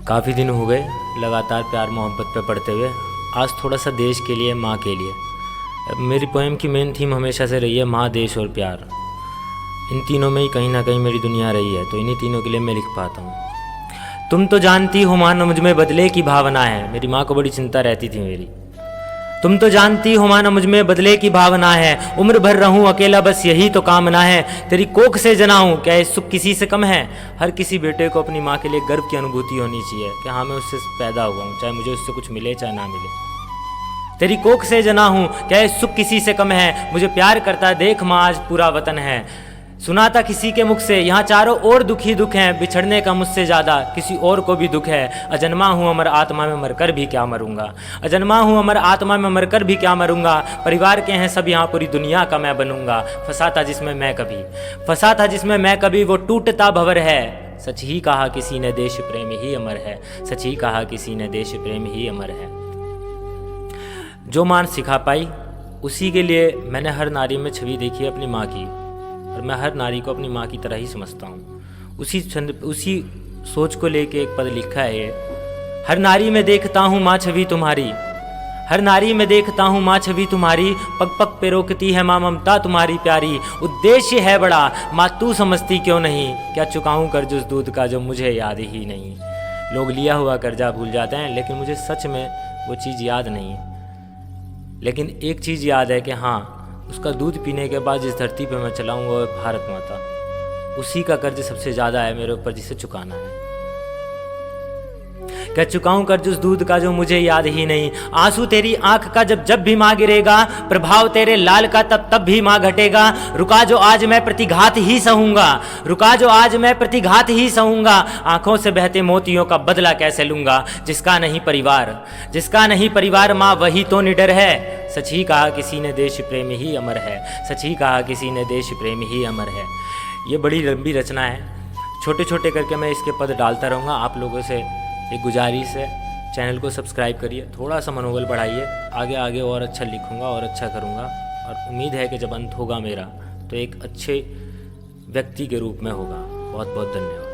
काफ़ी दिन हो गए लगातार प्यार मोहब्बत पे पढ़ते हुए। आज थोड़ा सा देश के लिए, माँ के लिए। मेरी पोएम की मेन थीम हमेशा से रही है माँ, देश और प्यार। इन तीनों में ही कहीं ना कहीं मेरी दुनिया रही है, तो इन्हीं तीनों के लिए मैं लिख पाता हूँ। तुम तो जानती हो माँ, न मुझ में बदले की भावना है। मेरी माँ को बड़ी चिंता रहती थी मेरी। तुम तो जानती हो माँ, न मुझ में बदले की भावना है। उम्र भर रहूं अकेला, बस यही तो कामना है। तेरी कोख से जना हूं, क्या ये सुख किसी से कम है। हर किसी बेटे को अपनी माँ के लिए गर्व की अनुभूति होनी चाहिए कि हाँ, मैं उससे पैदा हुआ हूँ, चाहे मुझे उससे कुछ मिले चाहे ना मिले। तेरी कोख से जना हूँ, क्या ये सुख किसी से कम है। मुझे प्यार करता देख माँ, आज पूरा वतन है। सुना था किसी के मुख से, यहाँ चारों ओर दुख ही दुख हैं। बिछड़ने का मुझसे ज़्यादा किसी और को भी दुख है। अजन्मा हूँ अमर आत्मा में मरकर भी क्या मरूंगा। अजन्मा हूँ अमर आत्मा में मरकर भी क्या मरूंगा। परिवार के हैं सब यहाँ, पूरी दुनिया का मैं बनूंगा। फंसा था जिसमें मैं कभी वो टूटता भंवर है। सच ही कहा किसी ने, देश प्रेम ही अमर है। सच ही कहा किसी ने, देश प्रेम ही अमर है। जो मान सिखा पाई उसी के लिए मैंने हर नारी में छवि देखी है अपनी माँ की, और मैं हर नारी को अपनी माँ की तरह ही समझता हूँ। उसी सोच को लेके एक पद लिखा है ये। हर नारी में देखता हूँ माँ छवि तुम्हारी, हर नारी में देखता हूँ माँ छवि तुम्हारी। पग पग पे रोकती है माँ ममता तुम्हारी प्यारी। उद्देश्य है बड़ा माँ, तू समझती क्यों नहीं। क्या चुकाऊँ कर्ज उस दूध का जो मुझे याद ही नहीं। लोग लिया हुआ कर्जा भूल जाते हैं, लेकिन मुझे सच में वो चीज़ याद नहीं। लेकिन एक चीज़ याद है कि हाँ, उसका दूध पीने के बाद जिस धरती पे मैं चला हूँ वो है भारत माता। उसी का कर्ज सबसे ज़्यादा है मेरे ऊपर, जिसे चुकाना है। क्या चुकाऊं कर्ज उस दूध का जो मुझे याद ही नहीं। आंसू तेरी आंख का जब भी माँ गिरेगा, प्रभाव तेरे लाल का तब भी माँ घटेगा। रुका जो आज मैं प्रतिघात ही सहूंगा, रुका जो आज मैं प्रतिघात ही सहूंगा। आंखों से बहते मोतियों का बदला कैसे लूंगा। जिसका नहीं परिवार माँ वही तो निडर है। सच ही कहा किसी ने, देश प्रेम ही अमर है। सच ही कहा किसी ने, देश प्रेम ही अमर है। ये बड़ी लंबी रचना है, छोटे छोटे करके मैं इसके पद डालता रहूँगा। आप लोगों से एक गुजारिश है, चैनल को सब्सक्राइब करिए, थोड़ा सा मनोबल बढ़ाइए। आगे आगे और अच्छा लिखूँगा और अच्छा करूँगा, और उम्मीद है कि जब अंत होगा मेरा तो एक अच्छे व्यक्ति के रूप में होगा। बहुत बहुत धन्यवाद।